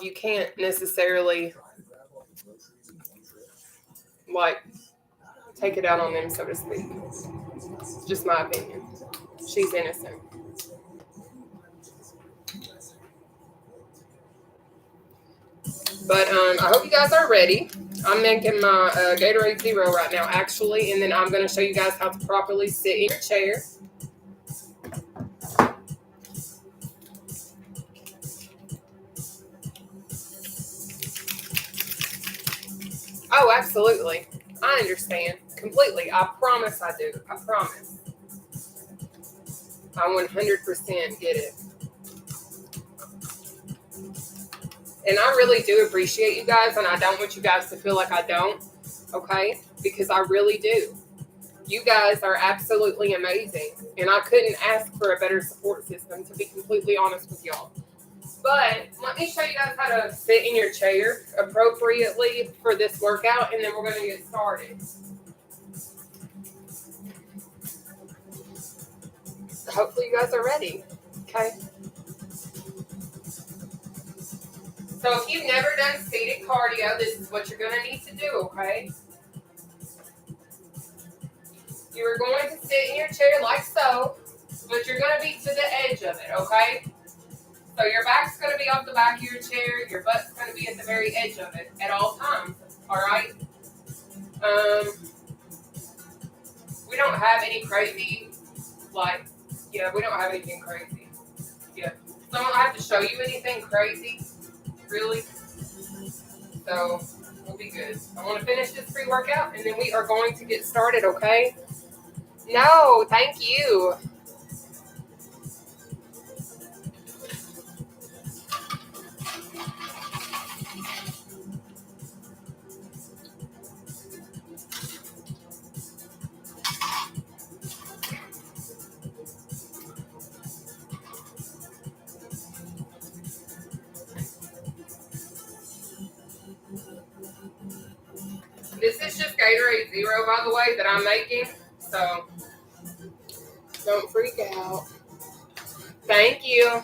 you can't necessarily like take it out on them, so to speak. It's just my opinion. She's innocent. But I hope you guys are ready. I'm making my Gatorade Zero right now, actually, and then I'm going to show you guys how to properly sit in your chair. Oh, absolutely. I understand completely. I promise I do. I promise. I 100% get it. And I really do appreciate you guys, and I don't want you guys to feel like I don't, okay? Because I really do. You guys are absolutely amazing, and I couldn't ask for a better support system, to be completely honest with y'all. But let me show you guys how to sit in your chair appropriately for this workout, and then we're going to get started. Hopefully you guys are ready, okay? So if you've never done seated cardio, this is what you're going to need to do, okay? You're going to sit in your chair like so, but you're going to be to the edge of it, okay? So your back's going to be off the back of your chair, your butt's going to be at the very edge of it at all times, all right? We don't have any crazy, we don't have anything crazy. Yeah. So I don't have to show you anything crazy. Really? So we'll be good. I want to finish this pre-workout and then we are going to get started, okay? No, thank you. This is just Gatorade Zero, by the way, that I'm making, so don't freak out. Thank you.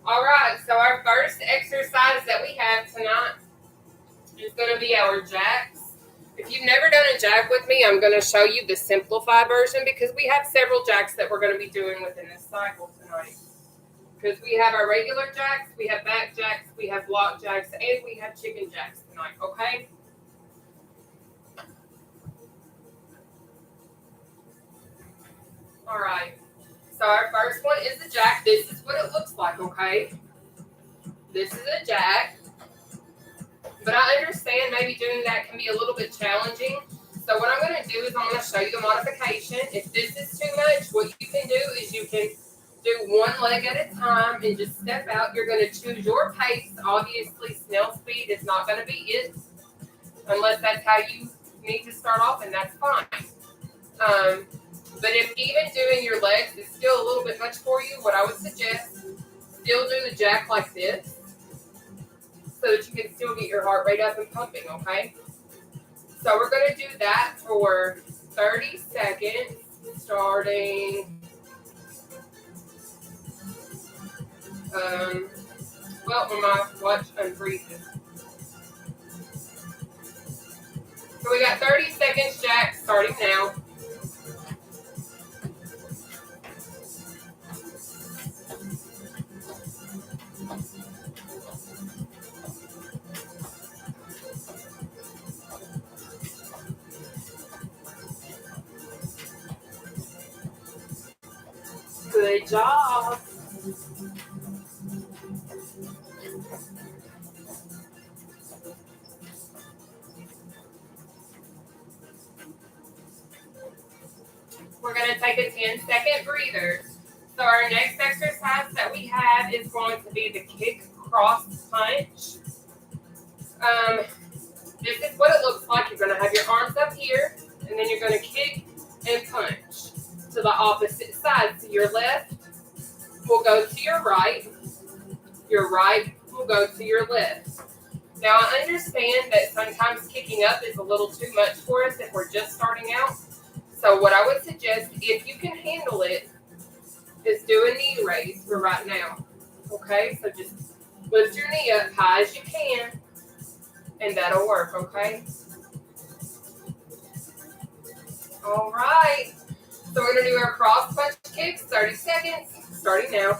All right, so our first exercise that we have tonight is going to be our jacks. If you've never done a jack with me, I'm going to show you the simplified version because we have several jacks that we're going to be doing within this cycle tonight. Because we have our regular jacks, we have back jacks, we have block jacks, and we have chicken jacks tonight, okay? All right. So our first one is the jack. This is what it looks like, okay? This is a jack. But I understand maybe doing that can be a little bit challenging. So what I'm going to do is I'm going to show you the modification. If this is too much, what you can do is you can do one leg at a time and just step out. You're going to choose your pace. Obviously, snail speed is not going to be it unless that's how you need to start off, and that's fine. But if even doing your legs is still a little bit much for you, what I would suggest, still do the jack like this so that you can still get your heart rate up and pumping, okay? So we're going to do that for 30 seconds, starting... when my watch unfreezes. So we got 30 seconds, jack, starting now. Good job. We're going to take a 10-second breather. So our next exercise that we have is going to be the kick cross punch. This is what it looks like. You're going to have your arms up here, and then you're going to kick and punch to the opposite side. So your left will go to your right will go to your left. Now, I understand that sometimes kicking up is a little too much for us if we're just starting out. So what I would suggest, if you can handle it, is doing knee raise for right now. Okay, so just lift your knee up high as you can, and that'll work, okay? All right. So we're going to do our cross punch kicks, 30 seconds, starting now.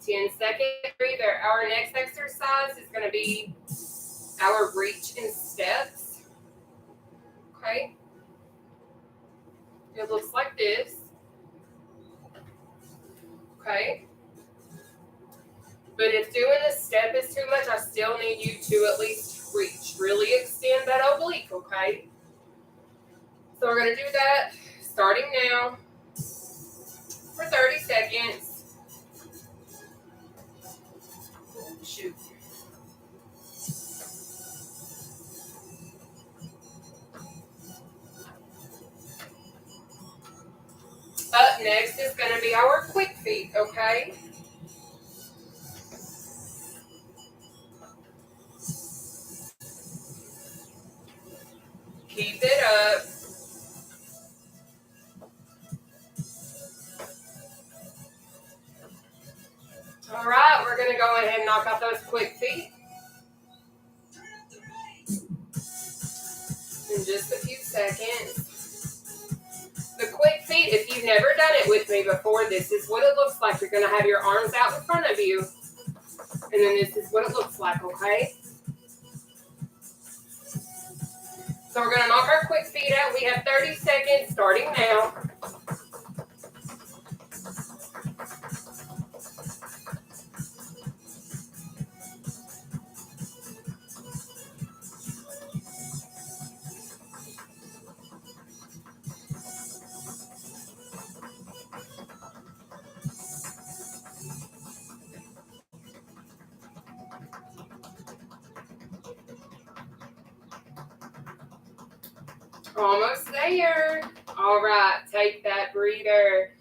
10-second breather. Our next exercise is going to be our reach in steps. Okay. It looks like this. Okay. But if doing a step is too much, I still need you to at least reach. Really extend that oblique, okay? So we're going to do that starting now for 30 seconds. Shoot. Up next is going to be our quick feet, okay? Keep it up. All right, we're going to go ahead and knock out those quick feet in just a few seconds. The quick feet, if you've never done it with me before, this is what it looks like. You're going to have your arms out in front of you, and then this is what it looks like, okay? So we're going to knock our quick feet out. We have 30 seconds starting now. Almost there. All right, take that breather.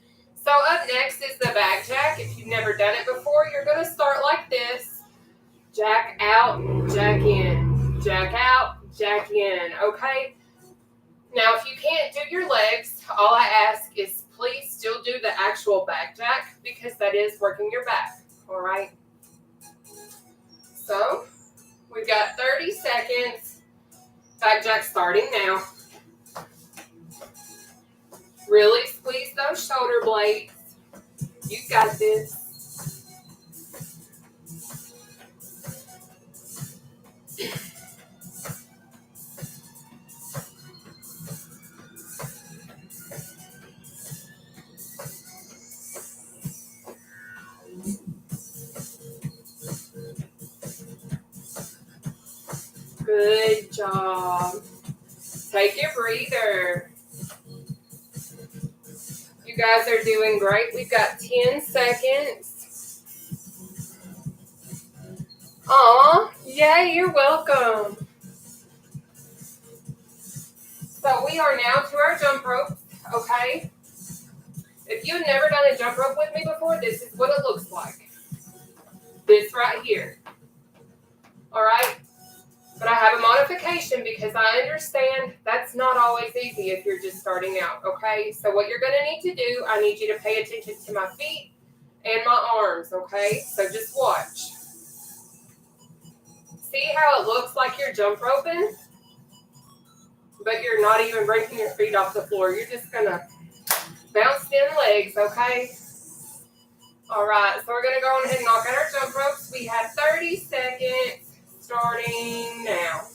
So up next is the back jack. If you've never done it before, you're going to start like this. Jack out, jack in. Jack out, jack in. Okay? Now, if you can't do your legs, all I ask is please still do the actual back jack because that is working your back. All right? So, we've got 30 seconds. Back jack starting now. Really squeeze those shoulder blades. You got this. Good job. Take your breather. You guys are doing great. We've got 10 seconds. Aw, yay, you're welcome. So we are now to our jump rope, okay? If you've never done a jump rope with me before, this is what it looks like. This right here. All right? But I have a modification because I understand that's not always easy if you're just starting out, okay? So what you're going to need to do, I need you to pay attention to my feet and my arms, okay? So just watch. See how it looks like you're jump roping? But you're not even breaking your feet off the floor. You're just going to bounce them legs, okay? All right, so we're going to go ahead and knock out our jump ropes. We have 30 seconds. Starting now.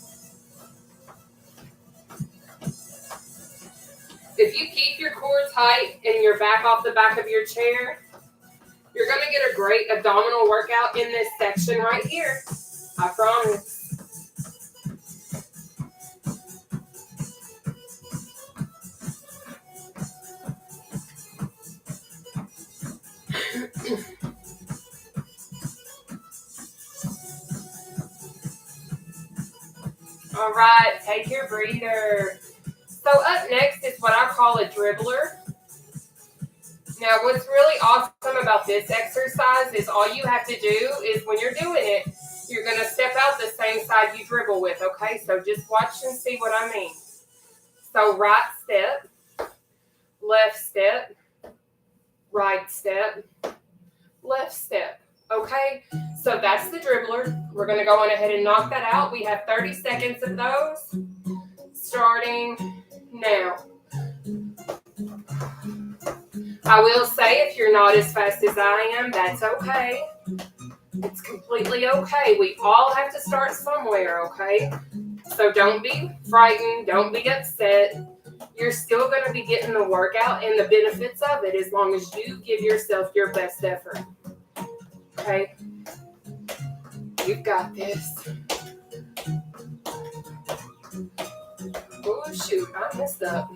If you keep your core tight and your back off the back of your chair, you're going to get a great abdominal workout in this section right here. I promise. All right, take your breather. So up next is what I call a dribbler. Now, what's really awesome about this exercise is all you have to do is when you're doing it, you're going to step out the same side you dribble with, okay? So just watch and see what I mean. So right step, left step, right step, left step, okay? So that's the dribbler. We're going to go on ahead and knock that out. We have 30 seconds of those starting now. I will say if you're not as fast as I am, that's okay. It's completely okay. We all have to start somewhere, okay? So don't be frightened. Don't be upset. You're still going to be getting the workout and the benefits of it as long as you give yourself your best effort. Okay? You've got this. Oh, shoot. I messed up.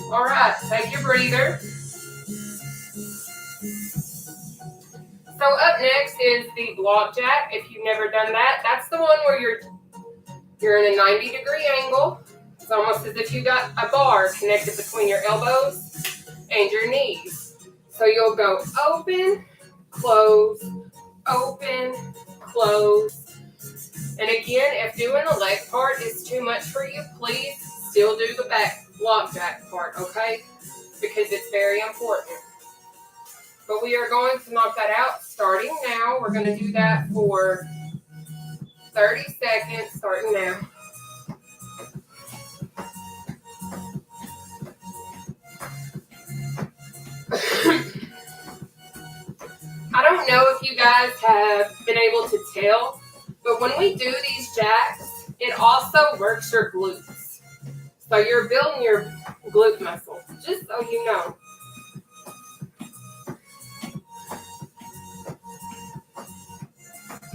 All right. Take your breather. So up next is the block jack. If you've never done that, that's the one where you're in a 90-degree angle. It's almost as if you got a bar connected between your elbows and your knees. So you'll go open, close, open, close. And again, if doing the leg part is too much for you, please still do the back block jack part, okay? Because it's very important. But we are going to knock that out starting now. We're going to do that for 30 seconds starting now. I don't know if you guys have been able to tell, but when we do these jacks, it also works your glutes. So you're building your glute muscle, just so you know.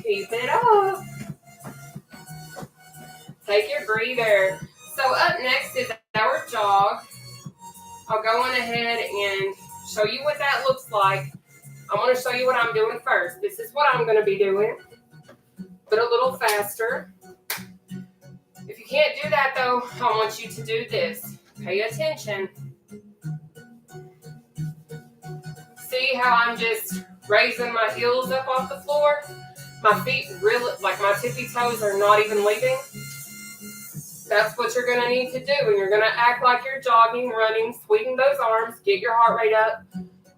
Keep it up. Take your breather. So up next is our jog. I'll go on ahead and show you what that looks like. I'm going to show you what I'm doing first. This is what I'm going to be doing, but a little faster. If you can't do that, though, I want you to do this. Pay attention. See how I'm just raising my heels up off the floor? My feet really, like my tippy toes are not even leaving. That's what you're going to need to do. And you're going to act like you're jogging, running, sweeping those arms, get your heart rate up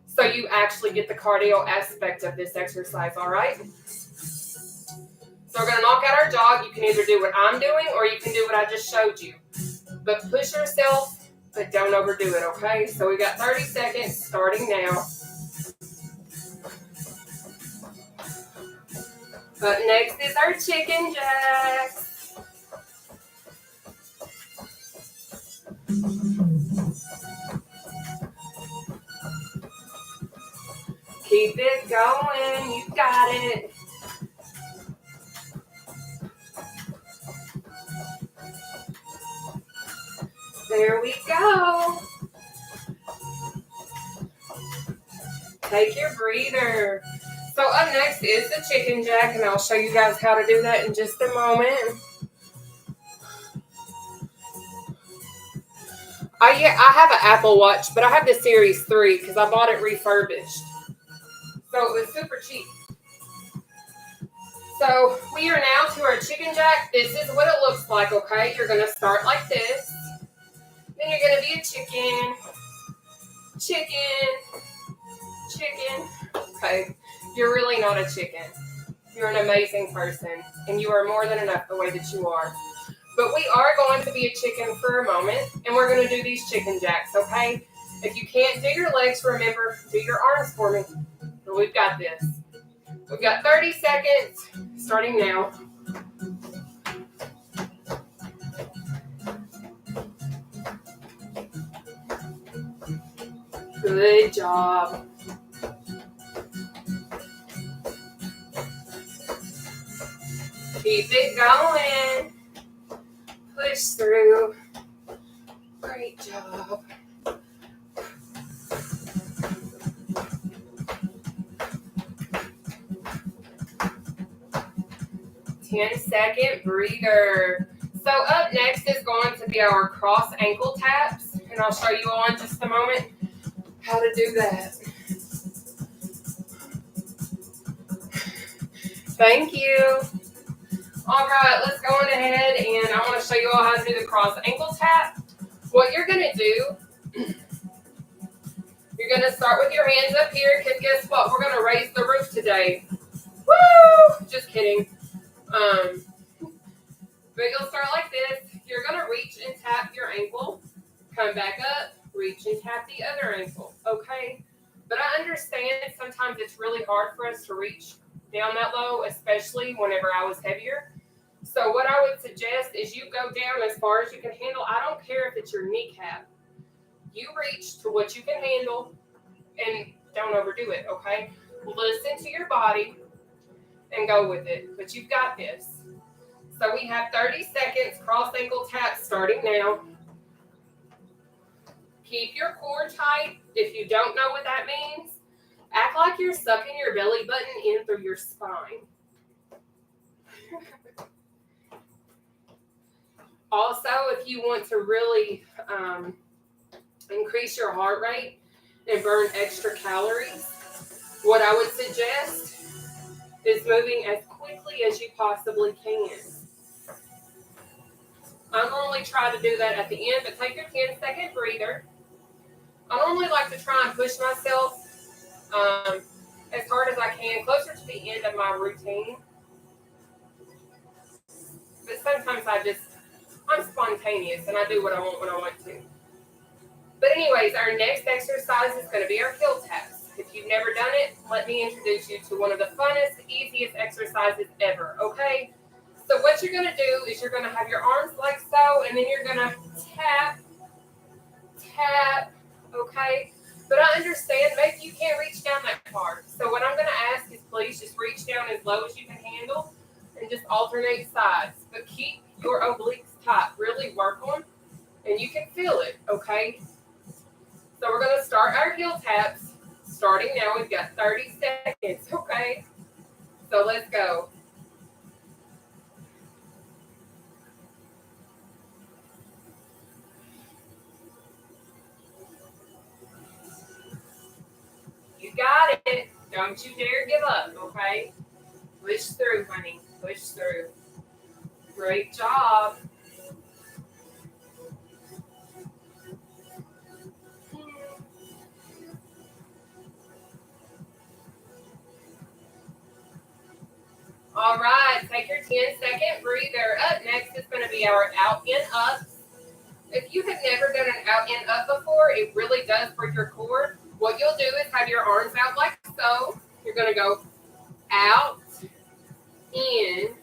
so you actually get the cardio aspect of this exercise, all right? So we're going to knock out our jog. You can either do what I'm doing or you can do what I just showed you. But push yourself, but don't overdo it, okay? So we got 30 seconds starting now. Up next is our chicken jacks. Keep it going. You got it. There we go. Take your breather. So up next is the chicken jack, and I'll show you guys how to do that in just a moment. I have an Apple Watch, but I have the Series 3 because I bought it refurbished. So it was super cheap. So we are now to our chicken jack. This is what it looks like, okay? You're going to start like this. Then you're going to be a chicken. Chicken. Chicken. Okay. You're really not a chicken. You're an amazing person, and you are more than enough the way that you are. But we are going to be a chicken for a moment, and we're going to do these chicken jacks, okay? If you can't do your legs, remember, do your arms for me. But we've got this. We've got 30 seconds, starting now. Good job. Keep it going. Push through. Great job. Ten-second breather. So up next is going to be our cross ankle taps, and I'll show you all in just a moment how to do that. Thank you. All right, let's go on ahead, and I want to show you all how to do the cross ankle tap. What you're going to do, you're going to start with your hands up here, because guess what? We're going to raise the roof today. Woo! Just kidding. But you'll start like this. You're going to reach and tap your ankle. Come back up, reach and tap the other ankle, okay? But I understand sometimes it's really hard for us to reach down that low, especially whenever I was heavier. So what I would suggest is you go down as far as you can handle. I don't care if it's your kneecap. You reach to what you can handle and don't overdo it, okay? Listen to your body and go with it. But you've got this. So we have 30 seconds, cross ankle tap starting now. Keep your core tight. If you don't know what that means, act like you're sucking your belly button in through your spine. Also, if you want to really increase your heart rate and burn extra calories, what I would suggest is moving as quickly as you possibly can. I normally try to do that at the end, but take your 10-second breather. I normally like to try and push myself as hard as I can, closer to the end of my routine. But sometimes I'm spontaneous and I do what I want when I want to. But anyways, our next exercise is going to be our heel taps. If you've never done it, let me introduce you to one of the funnest, easiest exercises ever, okay? So what you're going to do is you're going to have your arms like so, and then you're going to tap, okay? But I understand maybe you can't reach down that far. So what I'm going to ask is please just reach down as low as you can handle and just alternate sides. But keep your obliques tight. Really work on, and you can feel it, okay? So we're going to start our heel taps. Starting now, we've got 30 seconds, okay? So let's go. You got it. Don't you dare give up, okay? Push through, honey. Push through. Great job. All right, take your 10-second breather. Up next is going to be our out and up. If you have never done an out and up before, it really does break your core. What you'll do is have your arms out like so. You're going to go out, in,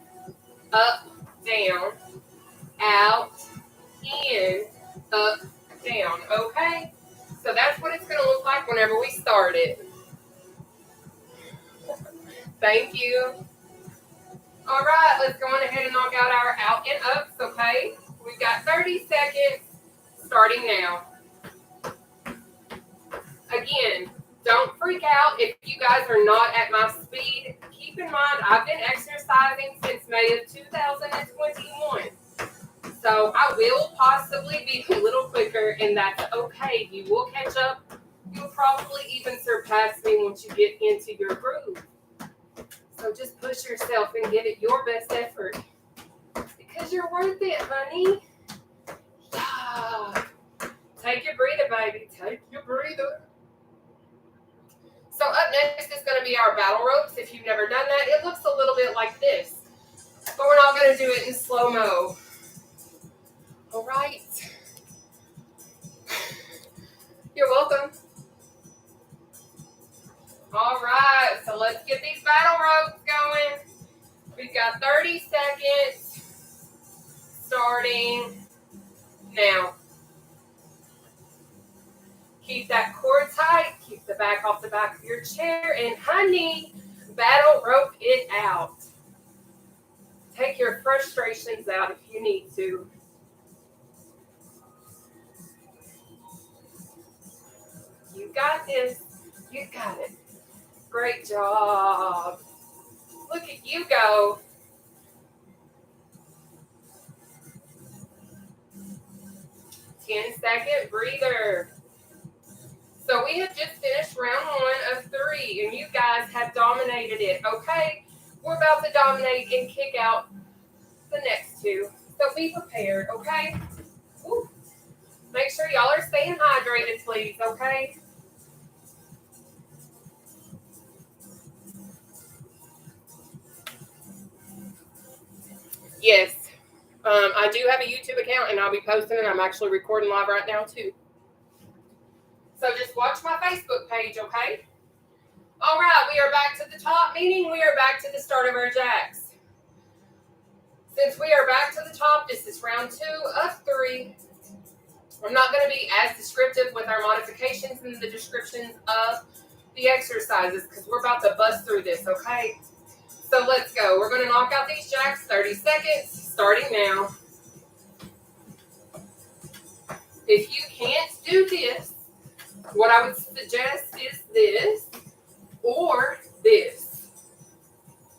up, down, out, in, up, down. Okay? So that's what it's going to look like whenever we start it. Thank you. All right, let's go on ahead and knock out our out and ups, okay? We've got 30 seconds starting now. Again, don't freak out if you guys are not at my speed. Keep in mind, I've been exercising since May of 2021. So I will possibly be a little quicker, and that's okay. You will catch up. You'll probably even surpass me once you get into your groove. So just push yourself and give it your best effort. Because you're worth it, honey. Yeah. Take your breather, baby. Take your breather. So up next is going to be our battle ropes. If you've never done that, it looks a little bit like this. But we're not going to do it in slow-mo. All right. You're welcome. All right, so let's get these battle ropes going. We've got 30 seconds starting now. Keep that core tight. Keep the back off the back of your chair. And honey, battle rope it out. Take your frustrations out if you need to. You got this. You got it. Great job. Look at you go. 10-second breather. So we have just finished round 1 of 3, and you guys have dominated it, okay? We're about to dominate and kick out the next 2. So be prepared, okay? Woo. Make sure y'all are staying hydrated, please, okay? Yes. I do have a YouTube account, and I'll be posting it. I'm actually recording live right now, too. So just watch my Facebook page, okay? All right, we are back to the top, meaning we are back to the start of our jacks. Since we are back to the top, this is round 2 of 3. I'm not going to be as descriptive with our modifications and the descriptions of the exercises because we're about to bust through this, okay? So let's go. We're going to knock out these jacks, 30 seconds, starting now. If you can't do this, what I would suggest is this or this,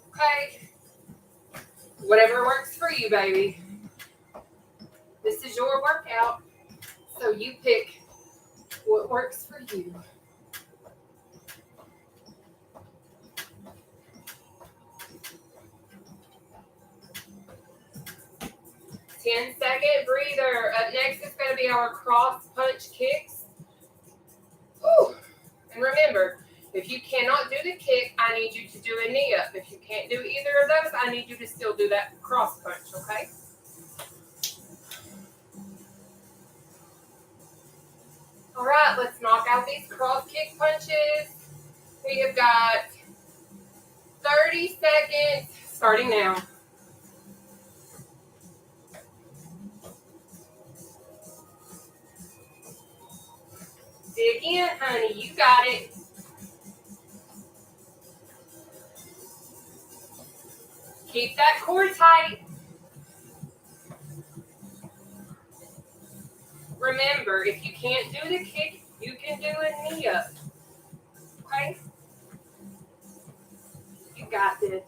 okay? Whatever works for you, baby. This is your workout, so you pick what works for you. 10-second breather. Up next is going to be our cross punch kicks. Whew. And remember, if you cannot do the kick, I need you to do a knee up. If you can't do either of those, I need you to still do that cross punch, okay? All right, let's knock out these cross kick punches. We have got 30 seconds, starting now. Dig in, honey, you got it. Keep that core tight. Remember, if you can't do the kick, you can do a knee up. Okay? You got this.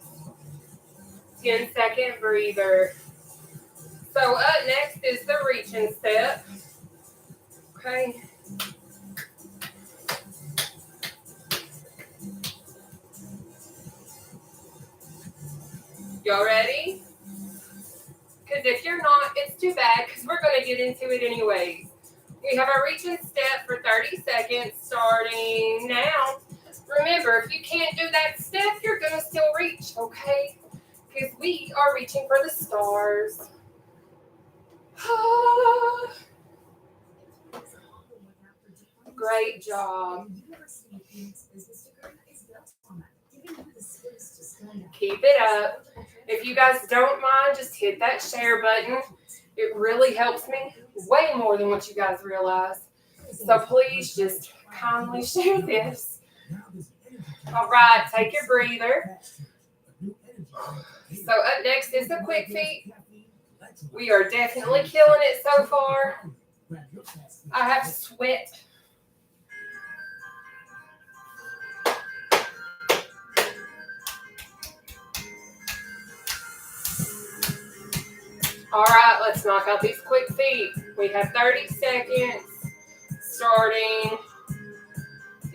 10-second breather. So up next is the reaching step. Okay? Y'all ready? Because if you're not, it's too bad because we're going to get into it anyways. We have our reaching step for 30 seconds starting now. Remember, if you can't do that step, you're going to still reach, okay? Because we are reaching for the stars. Great job. Keep it up. If you guys don't mind, just hit that share button. It really helps me way more than what you guys realize. So please just kindly share this. All right, take your breather. So up next is the quick feet. We are definitely killing it so far. I have sweat. All right, let's knock out these quick feet. We have 30 seconds starting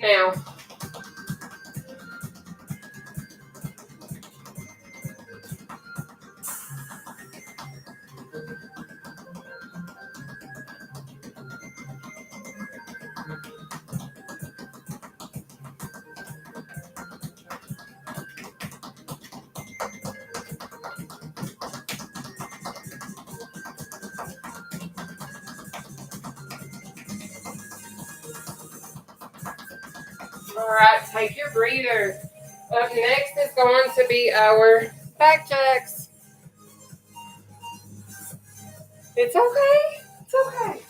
now. All right, take your breather. Up next is going to be our back jacks. It's okay. It's okay.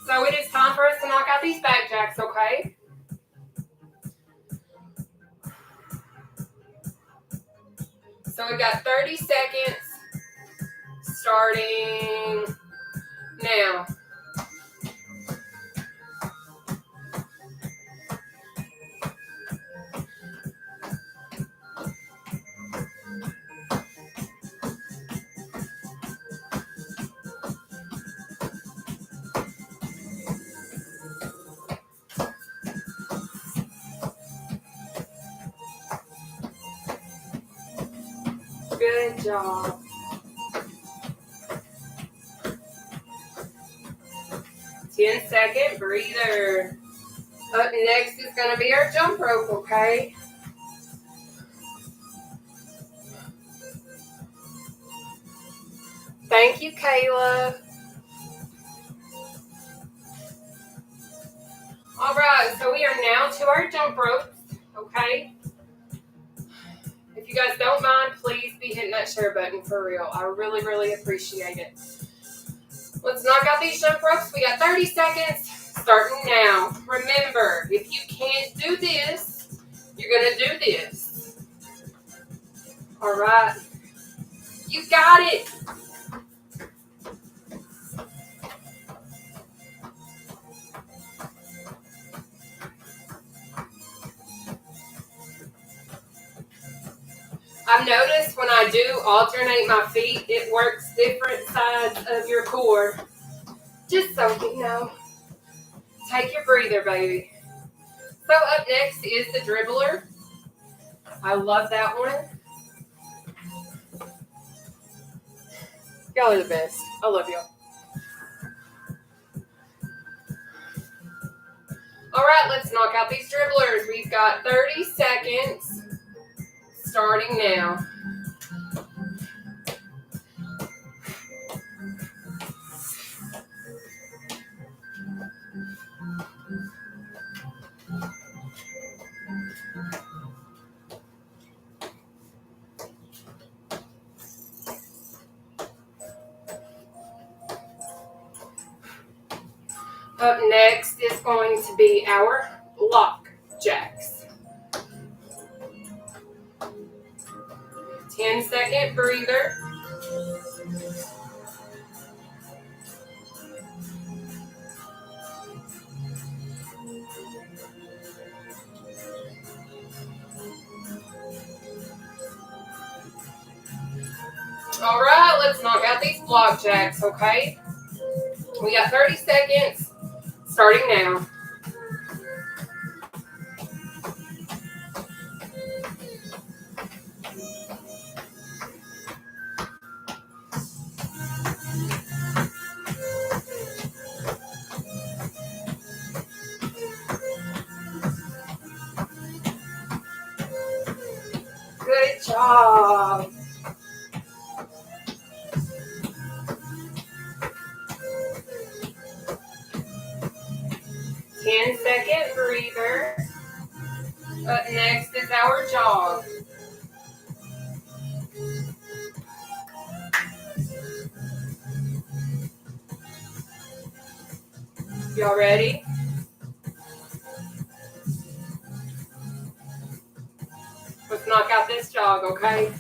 So it is time for us to knock out these back jacks, okay? So we've got 30 seconds starting now. Good job. Ten-second breather. Up next is going to be our jump rope, okay? Thank you, Kayla. All right, so we are now to our jump ropes, okay? If you guys don't mind, please be hitting that share button for real. I really, really appreciate it. Let's knock out these jump ropes. We got 30 seconds starting now. Remember, if you can't do this, you're going to do this. All right. You got it. I've noticed when I do alternate my feet, it works different sides of your core. Just so you know. Take your breather, baby. So up next is the dribbler. I love that one. Y'all are the best. I love y'all. All right, let's knock out these dribblers. We've got 30 seconds starting now. Up next is going to be our block jacks. 10-second breather. All right, let's knock out these block jacks, okay? We got 30 seconds starting now. Good job. Ten-second breather. Up next is our jog. Y'all ready? Let's knock out this jog, okay?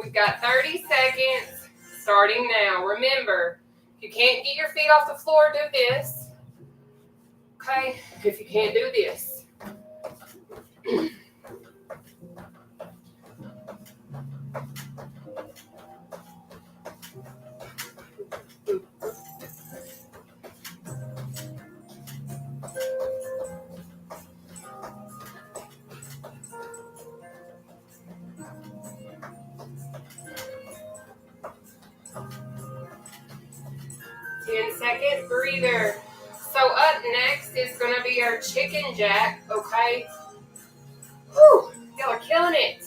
We've got 30 seconds starting now. Remember, if you can't get your feet off the floor, do this. Okay? If you can't do this. 10-second breather. So up next is going to be our chicken jack, okay? Whew, y'all are killing it.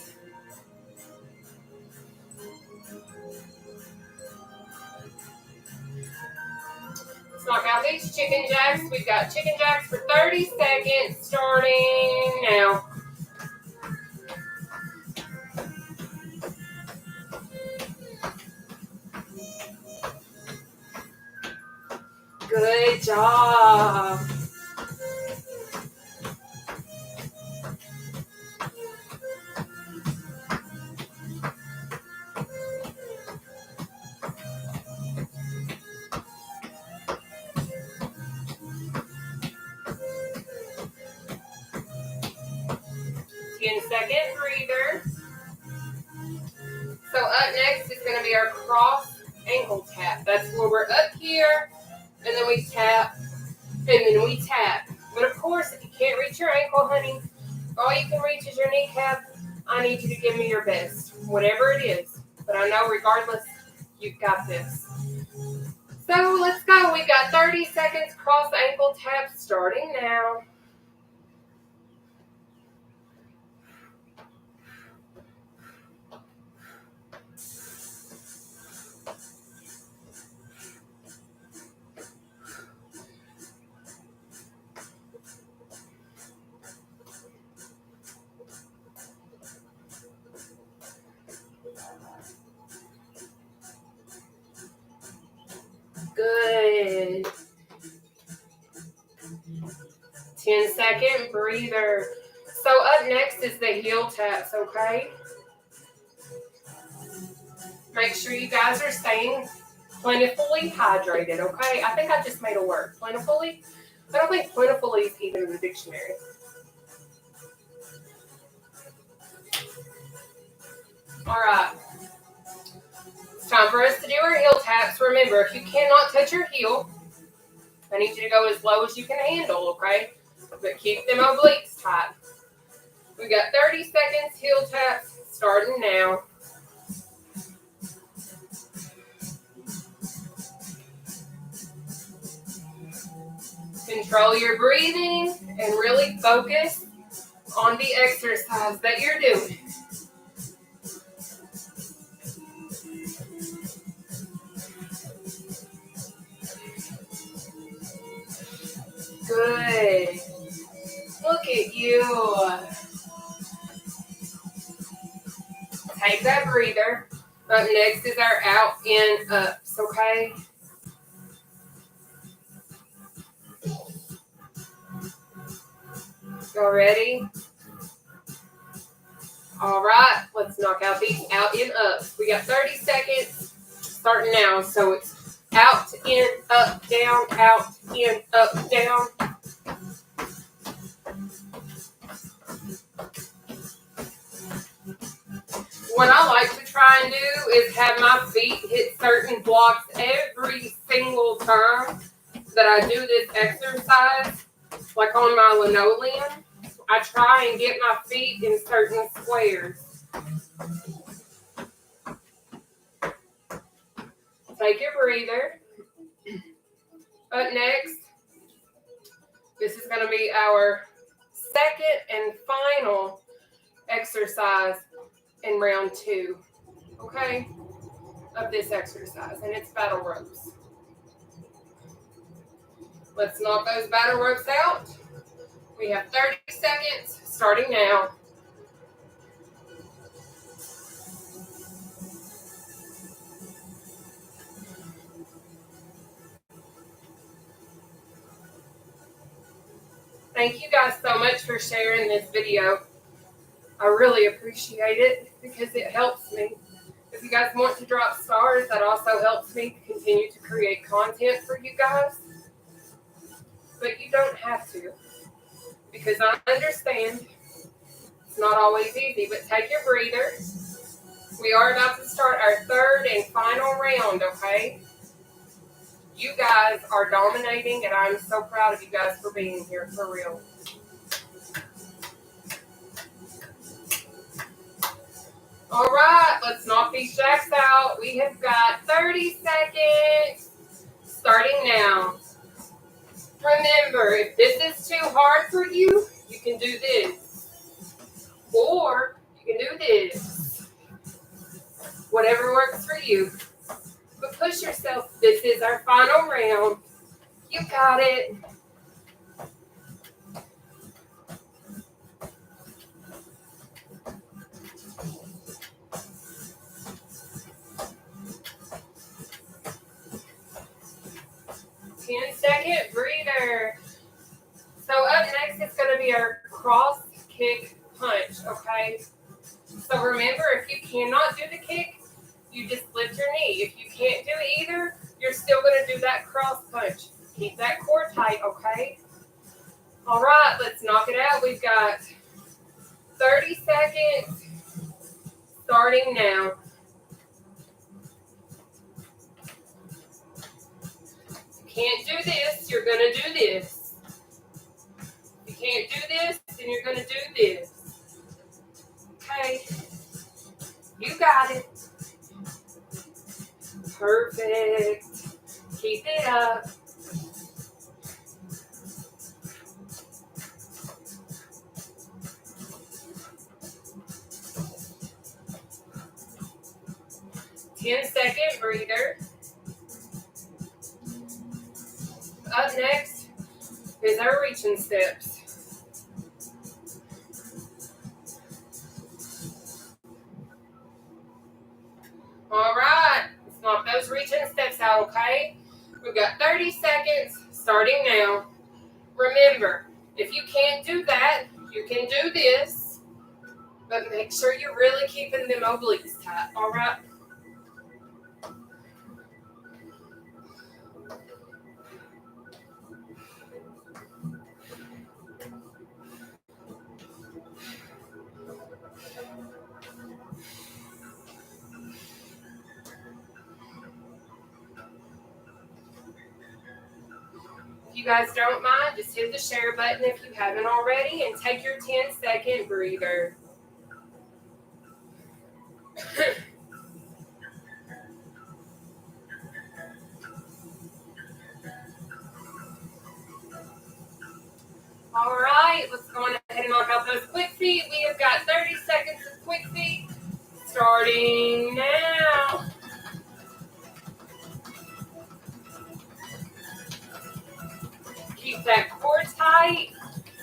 Let's knock out these chicken jacks. We've got chicken jacks for 30 seconds starting now. Good job. Ten-second breather. So up next is going to be our cross ankle tap. That's where we're up here, and then we tap, and then we tap. But of course, if you can't reach your ankle, honey, all you can reach is your kneecap. I need you to give me your best, whatever it is. But I know regardless, you've got this. So let's go. We've got 30 seconds cross ankle tap starting now. Good. 10-second breather. So up next is the heel taps, okay? Make sure you guys are staying plentifully hydrated, okay? I think I just made a word. Plentifully? I don't think plentifully is even in the dictionary. All right. It's time for us to do our heel taps. Remember, if you cannot touch your heel, I need you to go as low as you can handle, okay? But keep them obliques tight. We got 30 seconds heel taps starting now. Control your breathing and really focus on the exercise that you're doing. Good. Look at you. Take that breather. Up next is our out, in, ups, okay? Y'all ready? All right, let's knock out these out, in, ups. We got 30 seconds starting now. So it's out, in, up, down, out, in, up, down. What I like to try and do is have my feet hit certain blocks every single time that I do this exercise, like on my linoleum. I try and get my feet in certain squares. Take your breather. Up next, this is going to be our second and final exercise in round 2, okay, of this exercise, and it's battle ropes. Let's knock those battle ropes out. We have 30 seconds starting now. Thank you guys so much for sharing this video. I really appreciate it because it helps me. If you guys want to drop stars, that also helps me continue to create content for you guys. But you don't have to, because I understand it's not always easy, but take your breather. We are about to start our third and final round, okay? You guys are dominating, and I'm so proud of you guys for being here, for real. All right, let's knock these jacks out. We have got 30 seconds starting now. Remember, if this is too hard for you, you can do this. Or you can do this. Whatever works for you. But push yourself. This is our final round. You got it. Second breather. So up next is going to be our cross kick punch, okay? So remember, if you cannot do the kick, you just lift your knee. If you can't do either, you're still going to do that cross punch. Keep that core tight, okay? All right, let's knock it out. We've got 30 seconds starting now. Can't do this, you're going to do this. You can't do this, then you're going to do this. Okay. You got it. 10-second breather. Up next is our reaching steps. All right, let's knock those reaching steps out, okay? We've got 30 seconds starting now. Remember, if you can't do that, you can do this, but make sure you're really keeping them obliques tight, all right? If you guys don't mind, just hit the share button if you haven't already and take your 10-second breather. All right, let's go on ahead and knock out those quick feet. We have got 30 seconds of quick feet starting now. Keep that core tight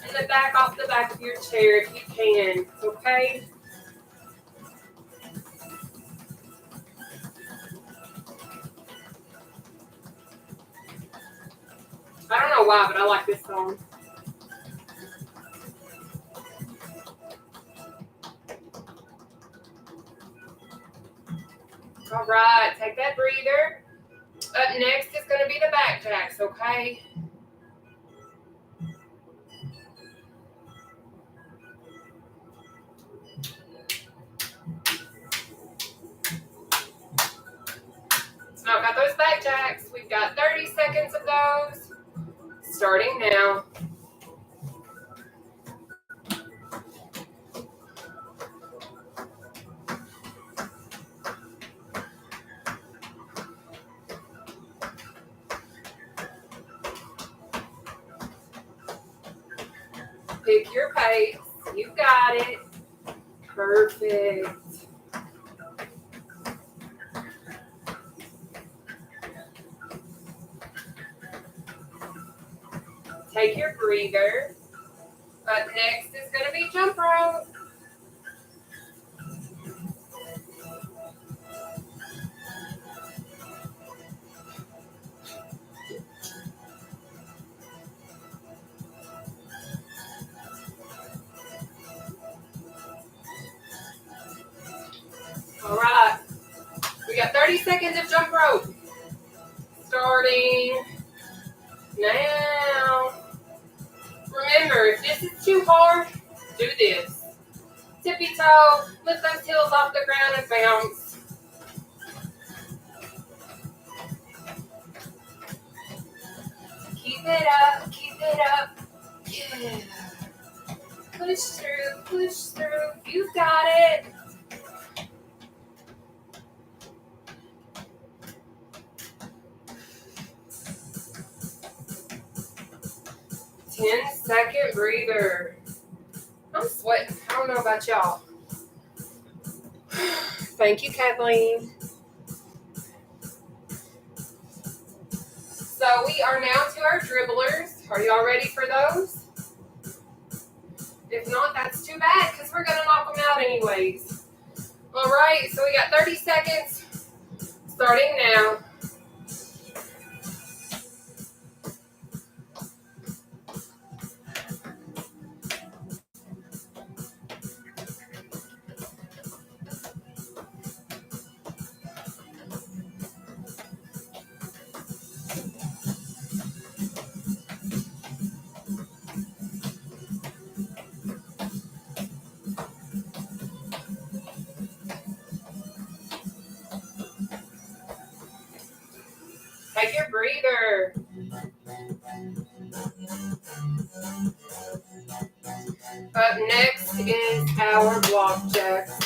and the back off the back of your chair if you can, okay? I don't know why, but I like this song. All right, take that breather. Up next is going to be the back jacks, okay? Knock out those back jacks. We've got 30 seconds of those. Starting now. Pick your pace. You got it. Perfect. Take your breather. Up next is going to be jump rope. All right. We got 30 seconds of jump rope. Starting now. Remember, if this is too hard, do this. Tippy toe, lift those heels off the ground and bounce. Keep it up, keep it up. Yeah. Push through. You got it. Ten-second breather. I'm sweating. I don't know about y'all. Thank you, Kathleen. So we are now to our dribblers. Are y'all ready for those? If not, that's too bad because we're going to knock them out anyways. All right, so we got 30 seconds starting now. Take your breather. Up next is our block jacks.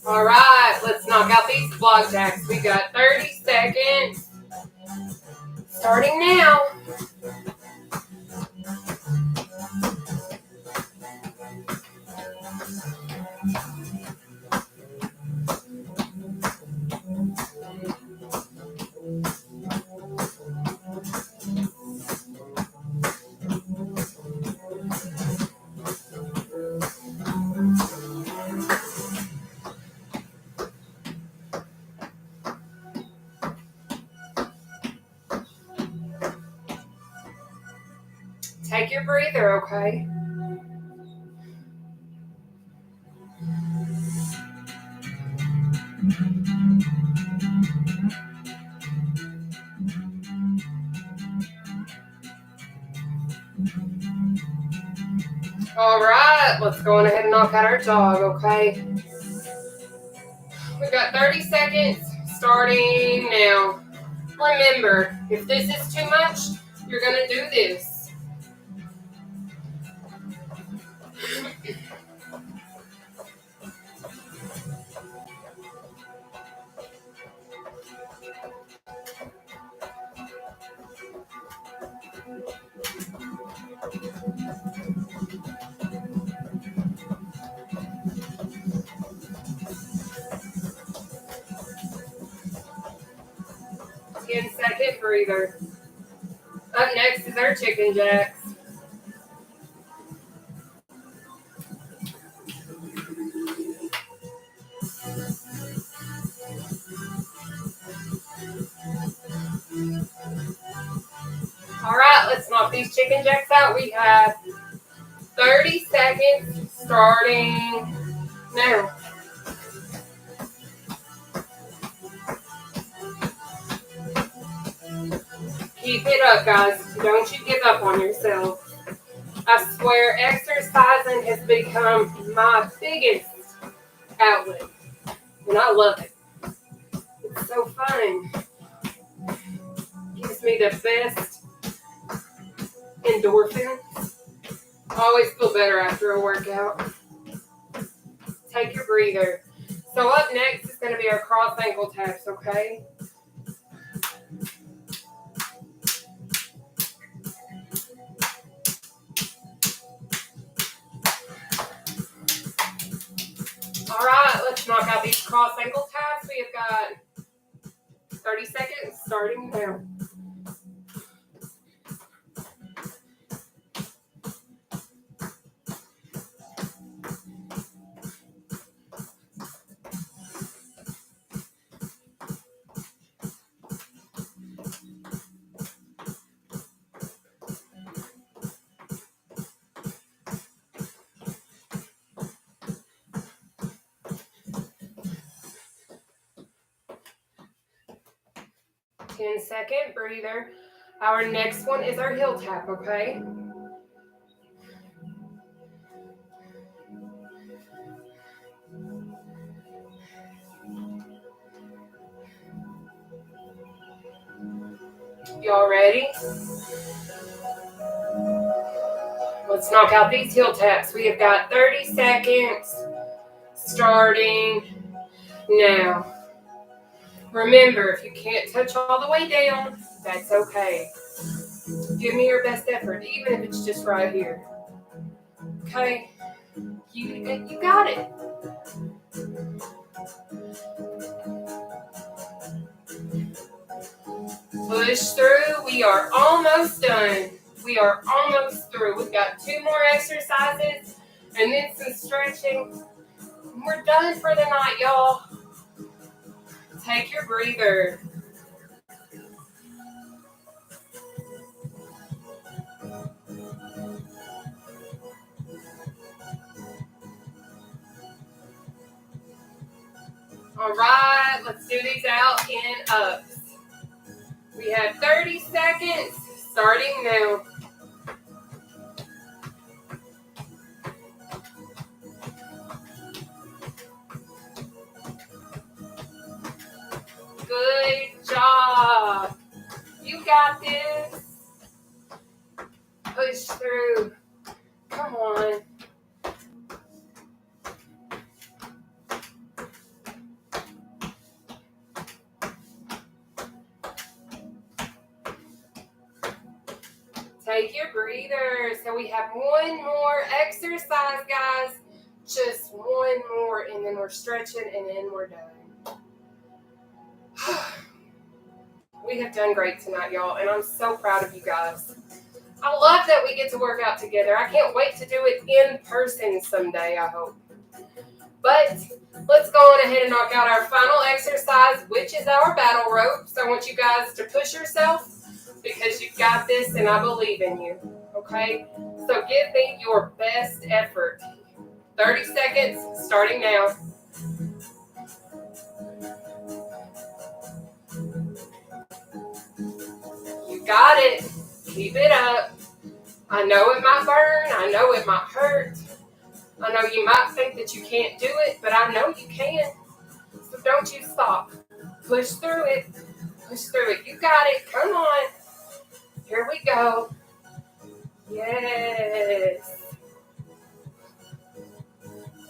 All right, let's knock out these block jacks. We got 30 seconds. Starting now. Take your breather, okay? All right, let's go on ahead and knock out our jog, okay? We've got 30 seconds starting now. Remember, if this is too much, you're going to do this. 10-second breather. Up next is our chicken jacks. All right, let's knock these chicken jacks out. We have 30 seconds starting now. Keep it up, guys. Don't you give up on yourself. I swear, exercising has become my biggest outlet, and I love it. It's so fun. Gives me the best endorphins. I always feel better after a workout. Take your breather. So up next is going to be our cross ankle taps, okay? All right, let's knock out these cross ankle taps. We have got 30 seconds starting now. Ten-second breather. Our next one is our heel tap, okay? Y'all ready? Let's knock out these heel taps. We have got 30 seconds starting now. Remember, if you can't touch all the way down, that's okay. Give me your best effort, even if it's just right here. Okay? You got it. Push through. We are almost done. We are almost through. We've got 2 more exercises and then some stretching. We're done for the night, y'all. Take your breather. All right, let's do these out in ups. We have 30 seconds starting now. Good job. You got this. Push through. Come on. Take your breather. So we have one more exercise, guys. Just one more, and then we're stretching, and then we're done. We have done great tonight, y'all, and I'm so proud of you guys. I love that we get to work out together. I can't wait to do it in person someday, I hope. But let's go on ahead and knock out our final exercise, which is our battle ropes. I want you guys to push yourself because you've got this, and I believe in you. okay? So give me your best effort. 30 seconds, starting now. You got it. Keep it up. I know it might burn. I know it might hurt. I know you might think that you can't do it, but I know you can. So don't you stop. Push through it. Push through it. You got it. Come on. Here we go. Yes.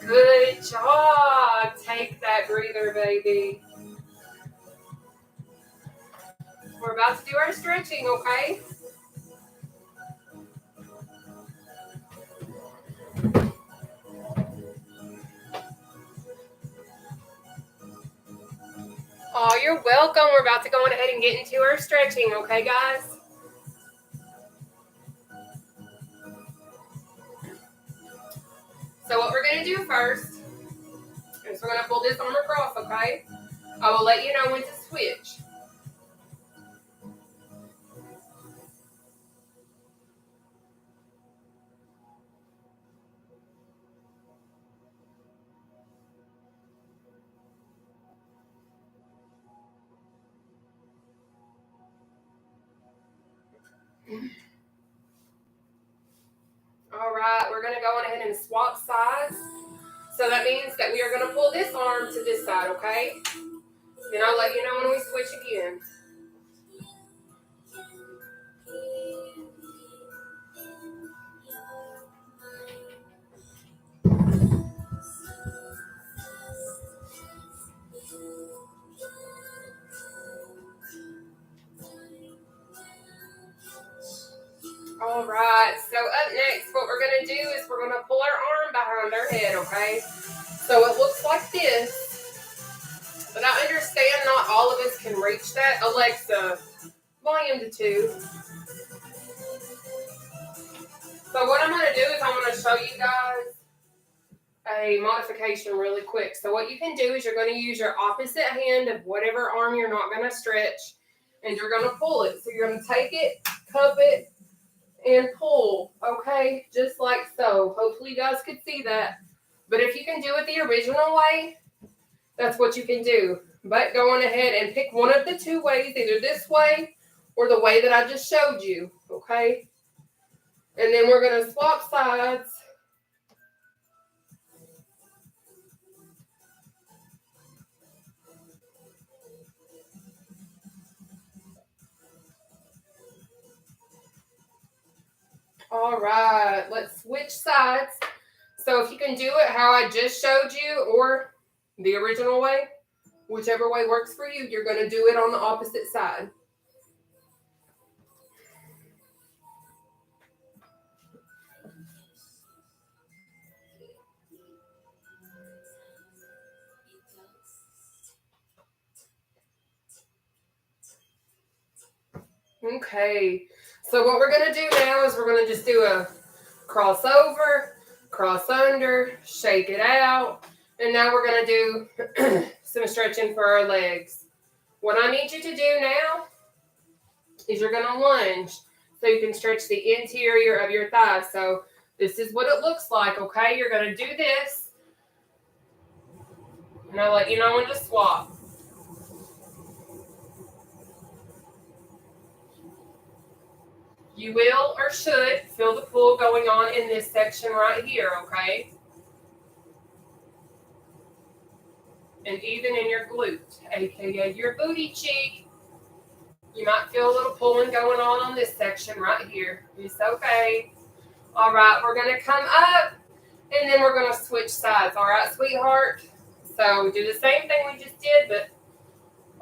Good job. Take that breather, baby. We're about to do our stretching, okay? Oh, you're welcome. We're about to go on ahead and get into our stretching, okay, guys? So what we're going to do first is we're going to pull this arm across, okay? I will let you know when to switch. All right, we're going to go on ahead and swap sides. So that means that we are going to pull this arm to this side, okay? Then I'll let you know when we switch again. All right, so up next, what we're going to do is we're going to pull our arm behind our head, okay? So it looks like this, but I understand not all of us can reach that. Alexa, volume to 2. So what I'm going to do is I'm going to show you guys a modification really quick. So what you can do is you're going to use your opposite hand of whatever arm you're not going to stretch, and you're going to pull it. So you're going to take it, cup it, and pull, okay? Just like so. Hopefully you guys could see that. But if you can do it the original way, that's what you can do. But go on ahead and pick one of the two ways, either this way or the way that I just showed you, okay? And then we're going to swap sides. All right, let's switch sides. So if you can do it how I just showed you or the original way, whichever way works for you, you're going to do it on the opposite side. Okay, so what we're going to do now is we're going to just do a crossover, cross under, shake it out, and now we're going to do some stretching for our legs. What I need you to do now is you're going to lunge so you can stretch the interior of your thighs. So this is what it looks like, okay? You're going to do this, and I'll let you know when to swap. You will or should feel the pull going on in this section right here, okay? And even in your glute, aka your booty cheek, you might feel a little pulling going on this section right here. It's okay. All right, we're going to come up, and then we're going to switch sides. All right, sweetheart? So do the same thing we just did, but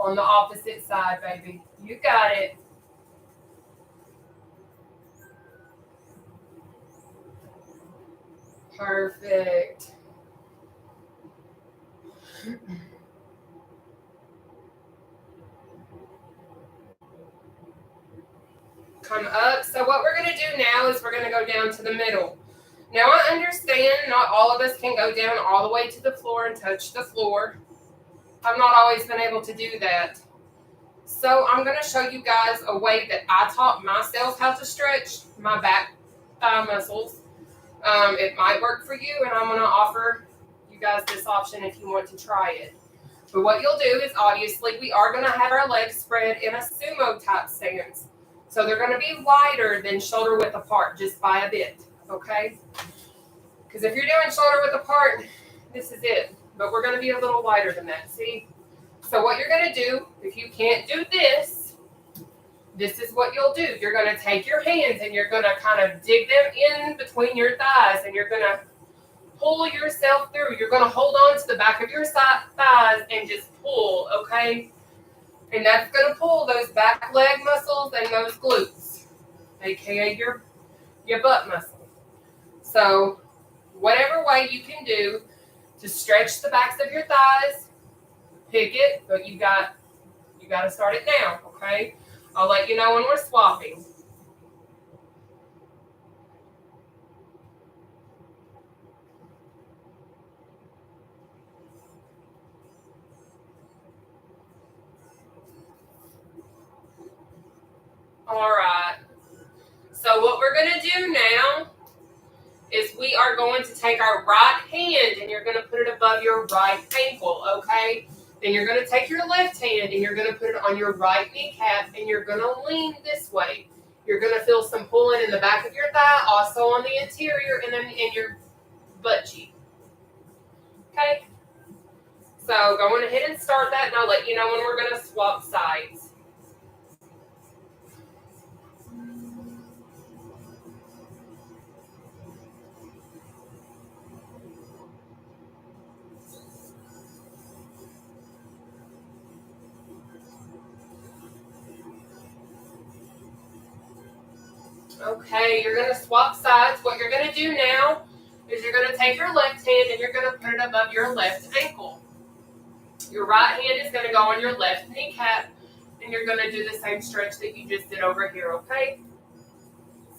on the opposite side, baby. You got it. Perfect. Come up. So what we're going to do now is we're going to go down to the middle. Now I understand not all of us can go down all the way to the floor and touch the floor. I've not always been able to do that. So I'm going to show you guys a way that I taught myself how to stretch my back thigh muscles. It might work for you, and I'm going to offer you guys this option if you want to try it. But what you'll do is, obviously, we are going to have our legs spread in a sumo type stance. So they're going to be wider than shoulder width apart, just by a bit, okay? Because if you're doing shoulder width apart, this is it. But we're going to be a little wider than that, see? So what you're going to do, if you can't do this, this is what you'll do. You're going to take your hands and you're going to kind of dig them in between your thighs, and you're going to pull yourself through. You're going to hold on to the back of your thighs and just pull, okay? And that's going to pull those back leg muscles and those glutes, aka your butt muscle. So whatever way you can do to stretch the backs of your thighs, pick it, but you got to start it now, okay? I'll let you know when we're swapping. All right. So what we're going to do now is we are going to take our right hand and you're going to put it above your right ankle, okay? Then you're going to take your left hand and you're going to put it on your right kneecap, and you're going to lean this way. You're going to feel some pulling in the back of your thigh, also on the interior, and then in your butt cheek. Okay? So go on ahead and start that, and I'll let you know when we're going to swap sides. Okay, you're going to swap sides. What you're going to do now is you're going to take your left hand and you're going to put it above your left ankle. Your right hand is going to go on your left kneecap, and you're going to do the same stretch that you just did over here, okay?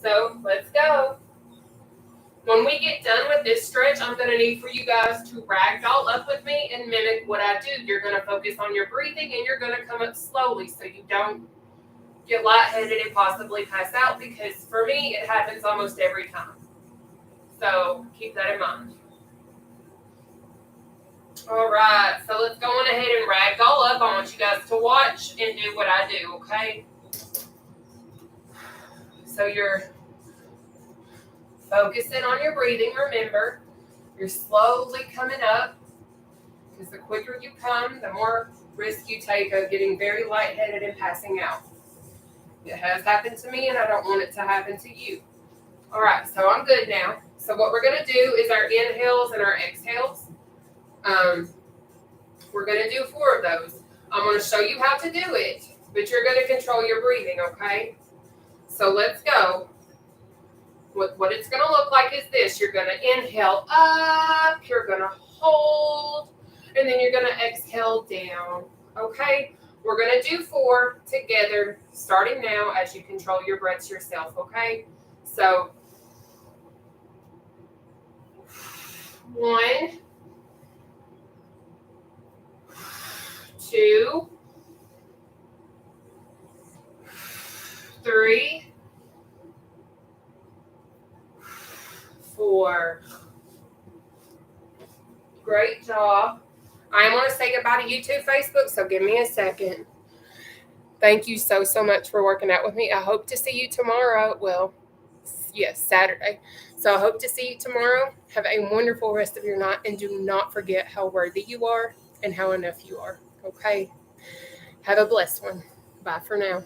So let's go. When we get done with this stretch, I'm going to need for you guys to ragdoll up with me and mimic what I do. You're going to focus on your breathing, and you're going to come up slowly so you don't get lightheaded and possibly pass out, because for me, it happens almost every time. So keep that in mind. All right, so let's go on ahead and ragdoll up. I want you guys to watch and do what I do, okay? So you're focusing on your breathing, remember. You're slowly coming up, because the quicker you come, the more risk you take of getting very lightheaded and passing out. It has happened to me, and I don't want it to happen to you. All right, so I'm good now. So what we're going to do is our inhales and our exhales. We're going to do 4 of those. I'm going to show you how to do it, but you're going to control your breathing, okay? So let's go. What it's going to look like is this. You're going to inhale up, you're going to hold, and then you're going to exhale down, okay? We're going to do 4 together, starting now as you control your breaths yourself, okay? So 1, 2, 3, 4. Great job. I am going to say goodbye to YouTube, Facebook, so give me a second. Thank you so much for working out with me. I hope to see you tomorrow. Well, yes, Saturday. So I hope to see you tomorrow. Have a wonderful rest of your night, and do not forget how worthy you are and how enough you are. Okay? Have a blessed one. Bye for now.